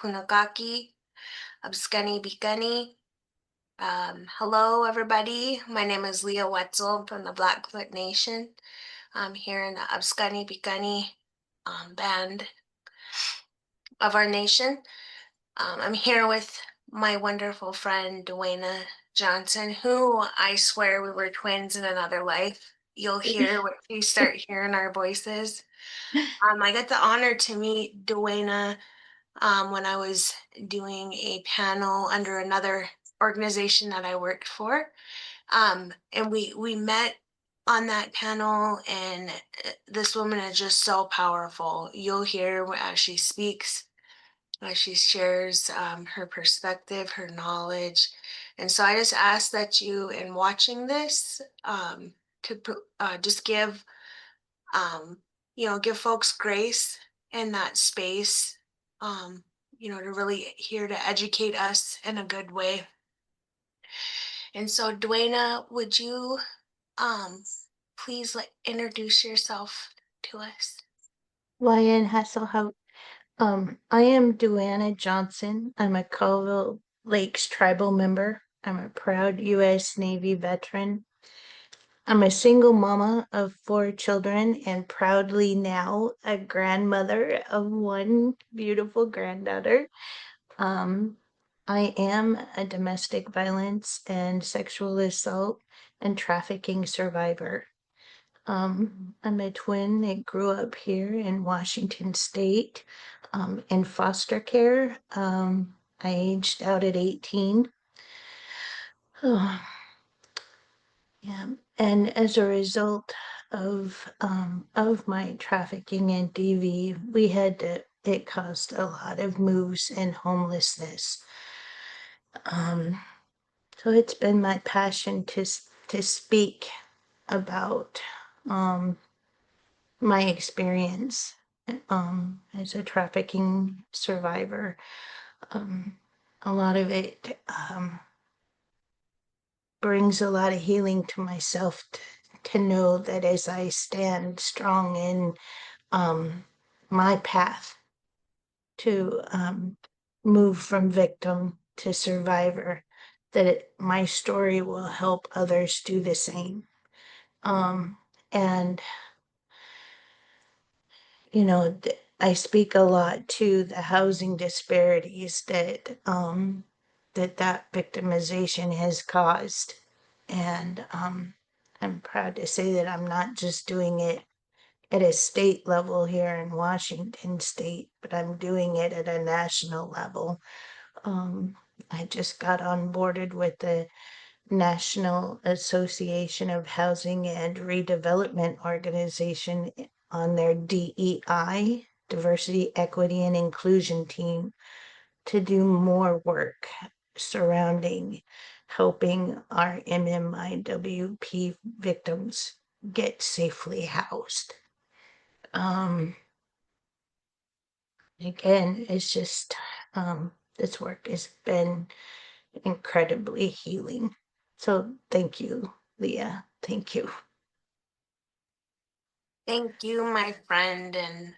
Punagaki, Abskani Bikani. Hello, everybody. My name is Leah Wetzel from the Blackfoot Nation. I'm here in the Abskani Bikani band of our nation. I'm here with my wonderful friend, Duana Johnson, who I swear we were twins in another life. You'll hear when you start hearing our voices. I got the honor to meet Duana when I was doing a panel under another organization that I worked for. And we met on that panel, and this woman is just so powerful. You'll hear as she speaks, as she shares her perspective, her knowledge. And so I just ask that you, in watching this, to just um, give folks grace in that space, um, to really here to educate us in a good way. And so, Duana, would you um, please introduce yourself to us? Ryan Hasselhout. I am Duana Johnson. I'm a Colville Lakes tribal member. I'm a proud U.S. Navy veteran. I'm a single mama of 4 children and proudly now a grandmother of one beautiful granddaughter. Um, I am a domestic violence and sexual assault and trafficking survivor. I'm a twin that grew up here in Washington State in foster care. I aged out at 18. Oh, yeah. And as a result of my trafficking and DV, it caused a lot of moves and homelessness. Um, so it's been my passion to speak about um, my experience as a trafficking survivor. Um, a lot of it brings a lot of healing to myself to know that as I stand strong in my path to move from victim to survivor, my story will help others do the same. And I speak a lot to the housing disparities that victimization has caused. And I'm proud to say that I'm not just doing it at a state level here in Washington State, but I'm doing it at a national level. Um, I just got onboarded with the National Association of Housing and Redevelopment Organization on their DEI, Diversity, Equity, and Inclusion team to do more work surrounding helping our MMIWP victims get safely housed. Again, it's just this work has been incredibly healing. So thank you, Leah. Thank you. Thank you, my friend. And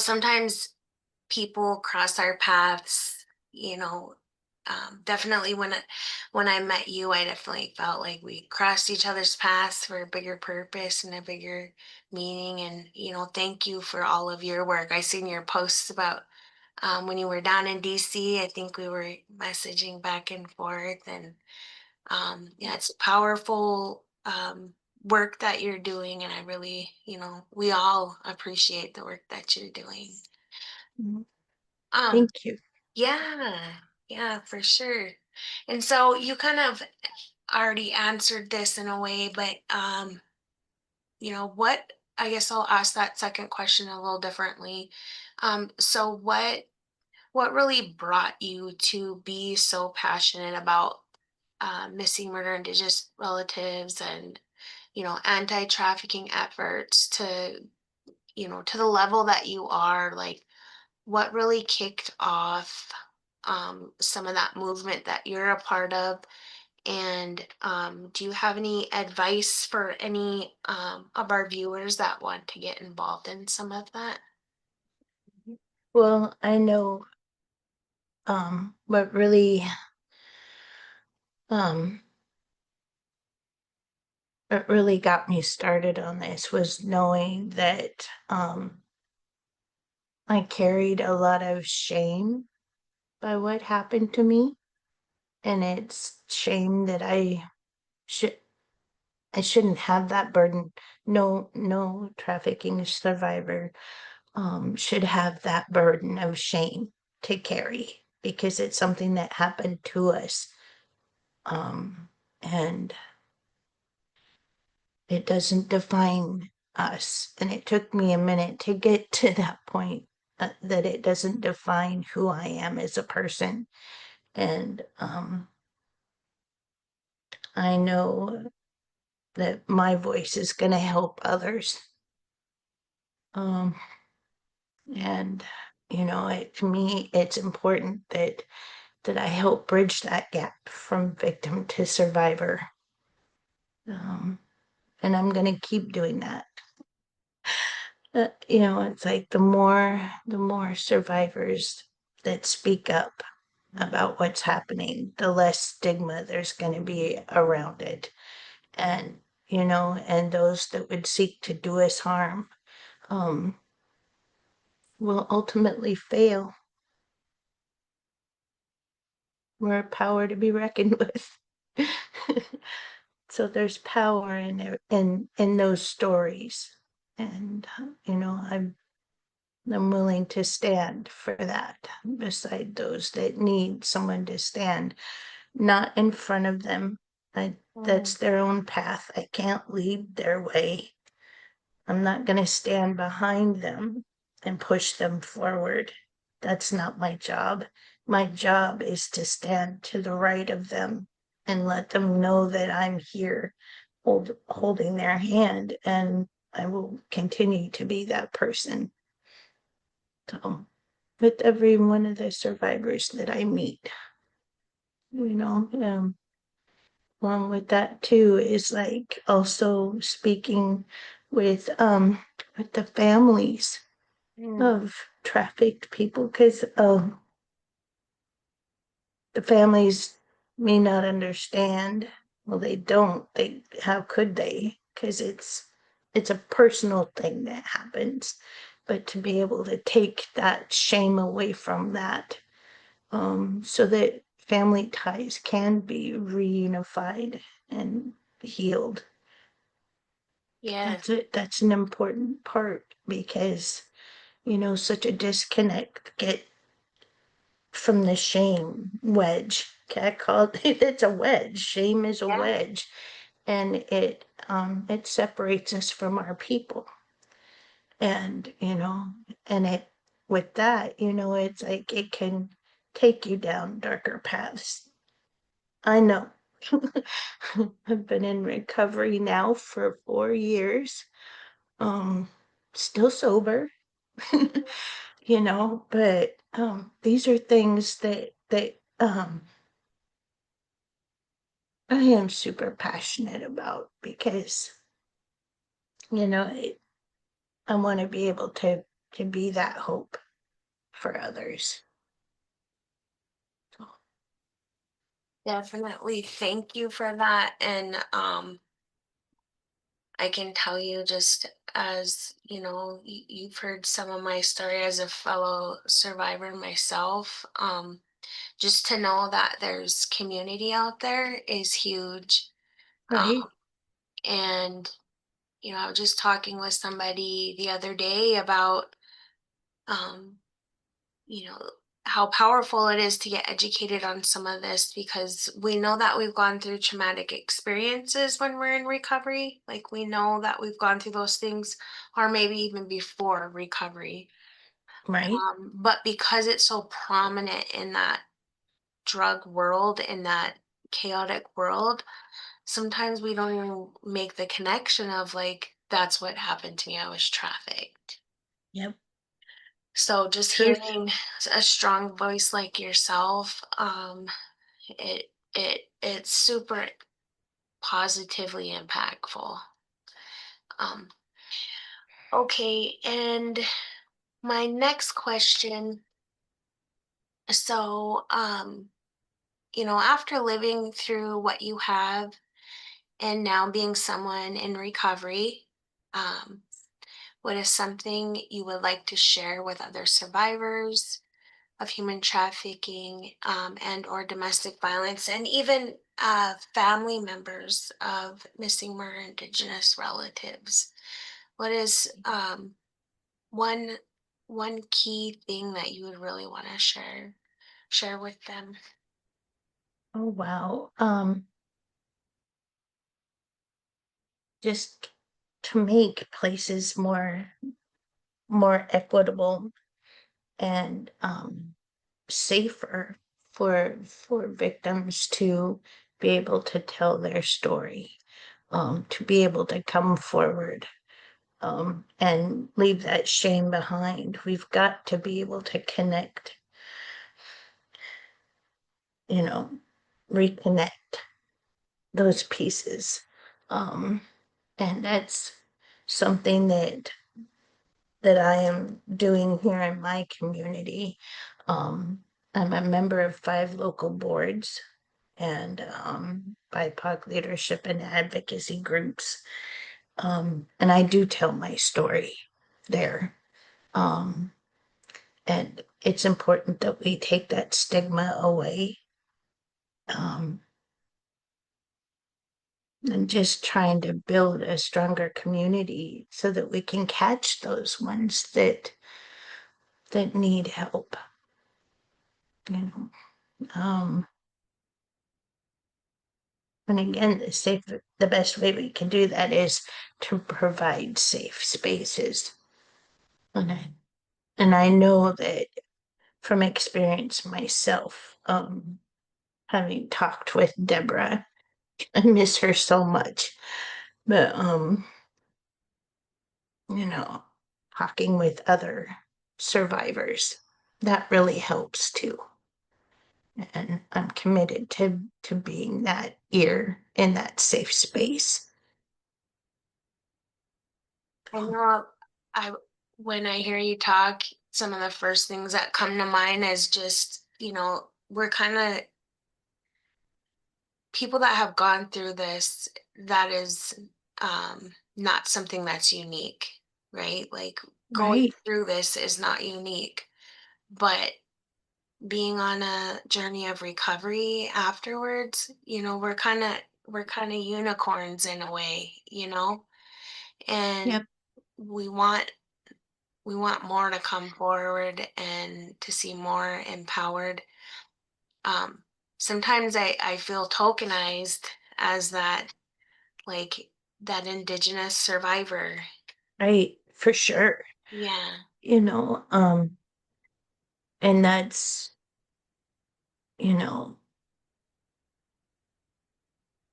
sometimes people cross our paths. Definitely when I met you, I definitely felt like we crossed each other's paths for a bigger purpose and a bigger meaning. And thank you for all of your work. I seen your posts about when you were down in DC. I think we were messaging back and forth, and yeah, it's powerful work that you're doing, and I really, we all appreciate the work that you're doing. Mhm. Um, Thank you. yeah, yeah, for sure. And so you kind of already answered this in a way, but what I guess I'll ask that second question a little differently. So what really brought you to be so passionate about missing murder indigenous relatives and anti-trafficking efforts to the level that you are? Like, what really kicked off some of that movement that you're a part of? And do you have any advice for any of our viewers that want to get involved in some of that? Well, I know what really um what really got me started on this was knowing that I carried a lot of shame by what happened to me, and it's shame that should I shouldn't have that burden. No trafficking survivor should have that burden of shame to carry because it's something that happened to us. Um, and it doesn't define us. And it took me a minute to get to that point, that it doesn't define who I am as a person. And I know that my voice is going to help others. Um, and to me, it's important that I help bridge that gap from victim to survivor. Um, and I'm going to keep doing that. It's like the more survivors that speak up about what's happening, the less stigma there's going to be around it. And, and those that would seek to do us harm um, will ultimately fail. We're a power to be reckoned with. So there's power in those stories. And, I'm willing to stand for that beside those that need someone to stand, not in front of them. That's their own path. I can't lead their way. I'm not going to stand behind them and push them forward. That's not my job. My job is to stand to the right of them and let them know that I'm here holding their hand, and I will continue to be that person. So, with every one of the survivors that I meet, along with that too is like also speaking with the families Mm. of trafficked people, because the families may not understand. Well, they don't. They How could they? Because it's a personal thing that happens. But to be able to take that shame away from that, so that family ties can be reunified and healed. Yes, That's it. That's an important part because such a disconnect get from the shame wedge. I call it, it's a wedge. Shame is a yeah, wedge, and it separates us from our people. And and it with that, it's like it can take you down darker paths. I know. I've been in recovery now for 4 years. Um, Still sober, but these are things that I am super passionate about because you know it, I want to be able to be that hope for others. So, definitely. Thank you for that. And I can tell you, just as you've heard some of my story as a fellow survivor myself. Just to know that there's community out there is huge. right? And I was just talking with somebody the other day about um, you know, how powerful it is to get educated on some of this, because we know that we've gone through traumatic experiences when we're in recovery. Like, we know that we've gone through those things, or maybe even before recovery. Right? But because it's so prominent in that drug world, in that chaotic world, sometimes we don't even make the connection of, like, that's what happened to me. I was trafficked. Yep. So just Truth. hearing a strong voice like yourself, it's super positively impactful. Um, okay, and My next question, so after living through what you have and now being someone in recovery, um, what is something you would like to share with other survivors of human trafficking, and or domestic violence, and even family members of missing or Indigenous relatives? What is one one key thing that you would really want to share with them? Oh, wow. Just to make places more equitable and safer for victims to be able to tell their story, to be able to come forward, and leave that shame behind. We've got to be able to connect, you know, reconnect those pieces. Um, and that's something that I am doing here in my community. Um, I'm a member of 5 local boards and BIPOC leadership and advocacy groups. And I do tell my story there. Um, and it's important that we take that stigma away. Um, and just trying to build a stronger community so that we can catch those ones that need help. You know, and again, the best way we can do that is to provide safe spaces. And I know that from experience myself, having talked with Deborah, I miss her so much. But you know, talking with other survivors, that really helps too. And I'm committed to being that ear in that safe space. I know I when I hear you talk, some of the first things that come to mind is just, we're kind of people that have gone through this, that is not something that's unique, right? Like going Right. through this is not unique, but being on a journey of recovery afterwards, we're kind of unicorns in a way, and Yep. we want we want more to come forward and to see more empowered. um Sometimes I feel tokenized as like that Indigenous survivor. Right. For sure. Yeah. You know, and that's, you know,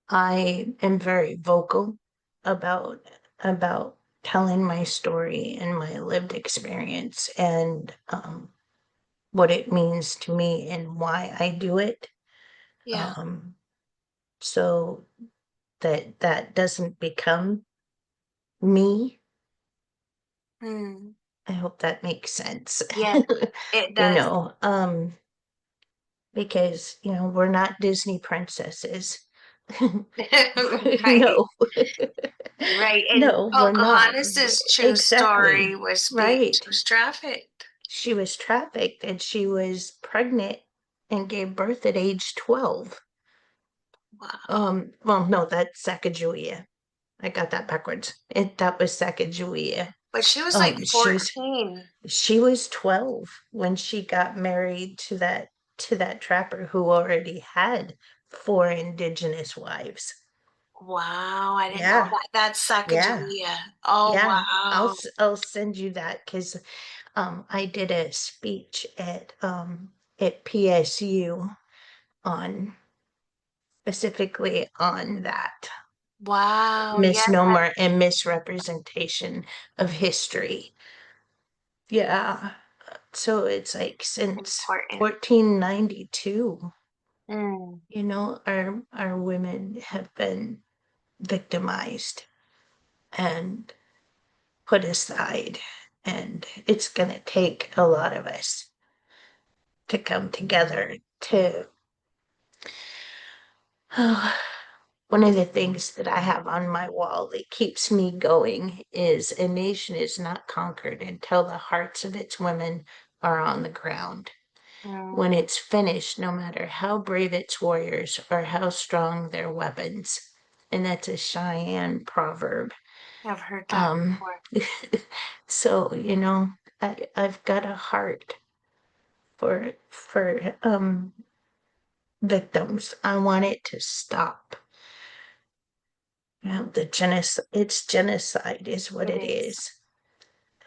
I am very vocal about telling my story and my lived experience and what it means to me and why I do it. Yeah. Um, so that doesn't become me. Mm. I hope that makes sense. Yeah, it you does. know, because we're not Disney princesses. Right. No. Right. And No, we're not. Pocahontas's true Exactly. story was Right. she was trafficked. She was trafficked and she was pregnant and gave birth at age 12. Wow. Well, no, that's Sacagawea. I got that backwards. That was Sacagawea. But she was like Um, she was 14. she was 12 when she got married to that trapper who already had 4 indigenous wives. Wow, I didn't know Yeah, that. That's yeah, Sacagawea. Oh, yeah. wow. I'll send you that because I did a speech at PSU on specifically on that Wow, yes, misnomer and misrepresentation of history. Yeah. So it's like since important. 1492, Mm. our women have been victimized and put aside. And it's going to take a lot of us to come together to. Oh, one of the things that I have on my wall that keeps me going is a nation is not conquered until the hearts of its women are on the ground. When Mm, it's finished, no matter how brave its warriors or how strong their weapons. And that's a Cheyenne proverb. I've heard that Um, before. so, I've got a heart for victims. I want it to stop. The it's genocide is what It it is. is.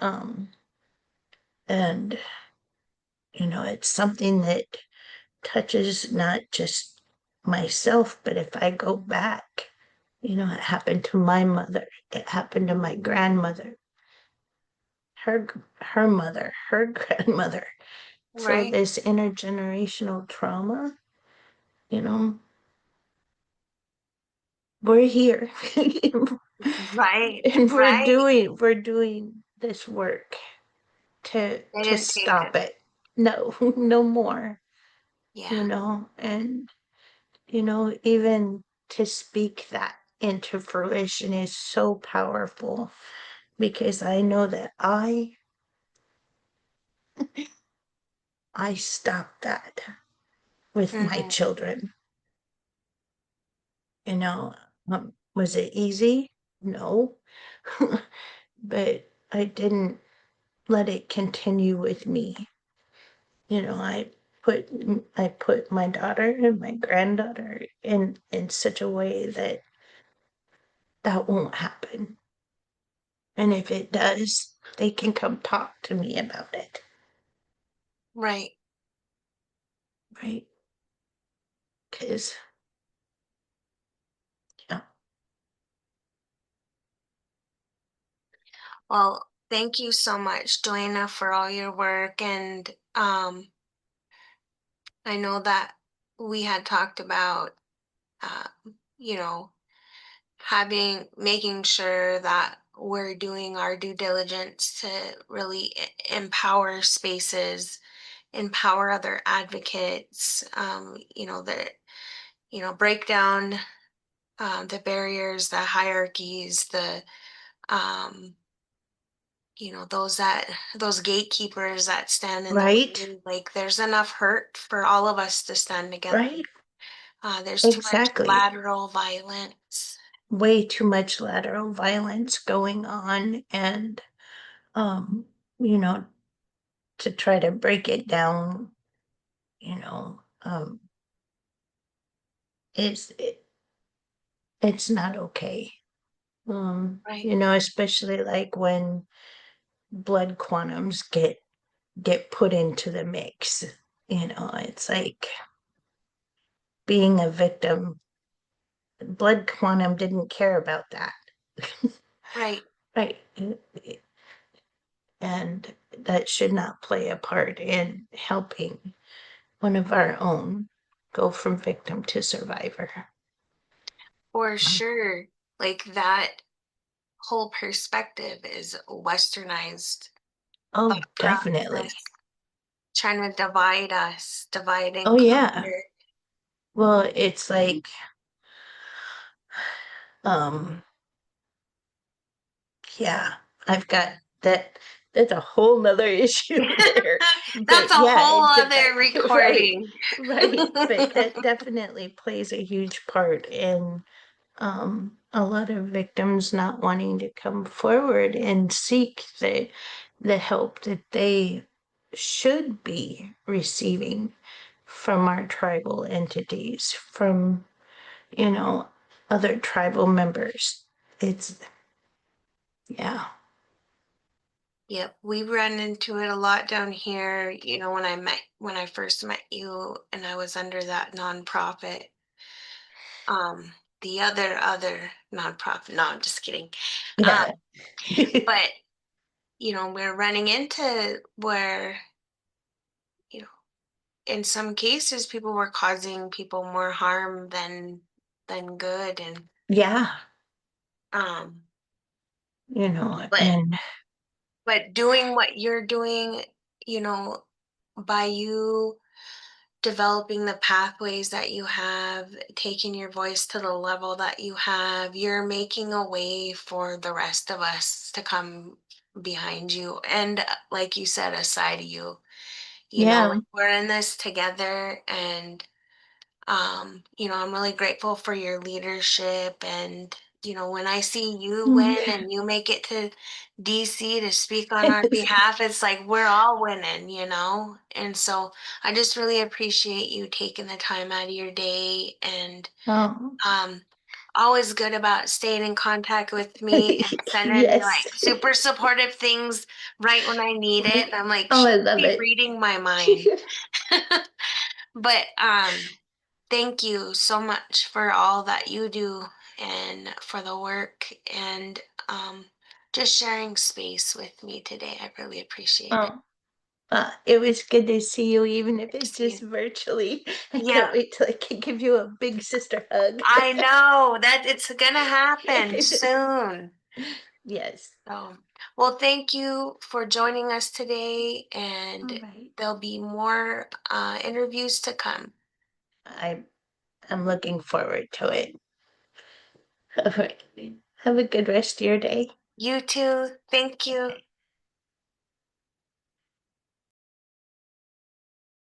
Um, and it's something that touches not just myself, but if I go back, it happened to my mother, it happened to my grandmother, her her mother, her grandmother. So Right, this intergenerational trauma, you know, we're here. right, And right. we're doing this work to They to didn't take stop it. it. No, no more, Yeah. and even to speak that into fruition is so powerful because I know that I stopped that with my Hmm. children. You know, was it easy? No, but I didn't let it continue with me. Put I put my daughter and my granddaughter in such a way that that won't happen. And if it does, they can come talk to me about it. Right. Right? Because, yeah, Well, thank you so much, Duana, for all your work. And I know that we had talked about, uh, you know, making sure that we're doing our due diligence to really empower spaces, empower other advocates, that, break down the barriers, the hierarchies, um, those gatekeepers that stand in the right? way. Like there's enough hurt for all of us to stand together. Right? There's too much Exactly. lateral violence. Way too much lateral violence going on. And, um, you know, to try to break it down, you know, um, it's, it, it's not okay. Right, Especially like when blood quantums get put into the mix. It's like being a victim. Blood quantum didn't care about that. right. Right. And that should not play a part in helping one of our own go from victim to survivor. For sure. Like that whole perspective is westernized Oh, thought definitely. process, trying to divide us, divide Oh, and yeah. conquer. Well, it's like, um, yeah, I've got that. That's a whole nother issue there. That's But a yeah, whole but other right, recording. right. But that definitely plays a huge part in a lot of victims not wanting to come forward and seek the help that they should be receiving from our tribal entities, from you know other tribal members. It's yeah, Yep, we run into it a lot down here. When I first met you and I was under that nonprofit, um, the other nonprofit. No, I'm just kidding. Um, yeah. but we're running into where, you know, in some cases people were causing people more harm than good. And Yeah, um, you know but and but doing what you're doing, you know, by you developing the pathways that you have, taking your voice to the level that you have, you're making a way for the rest of us to come behind you. And like you said, aside you, Yeah. like we're in this together. And I'm really grateful for your leadership. And when I see you Mm. win and you make it to DC to speak on our behalf, it's like we're all winning. And so I just really appreciate you taking the time out of your day, and Oh, um always good about staying in contact with me and sending me yes. like super supportive things right when I need it. I'm like, Oh, she I must love be it. reading my mind. But thank you so much for all that you do and for the work, and um, just sharing space with me today. I really appreciate it. Oh, it was good to see you, even if it's See you. just virtually. I can't Yeah, wait till I can give you a big sister hug. I know that it's gonna happen soon. Yes. So, well, thank you for joining us today, All and right. there'll be more interviews to come. I I'm looking forward to it. All right. Have a good rest of your day. You too. Thank you.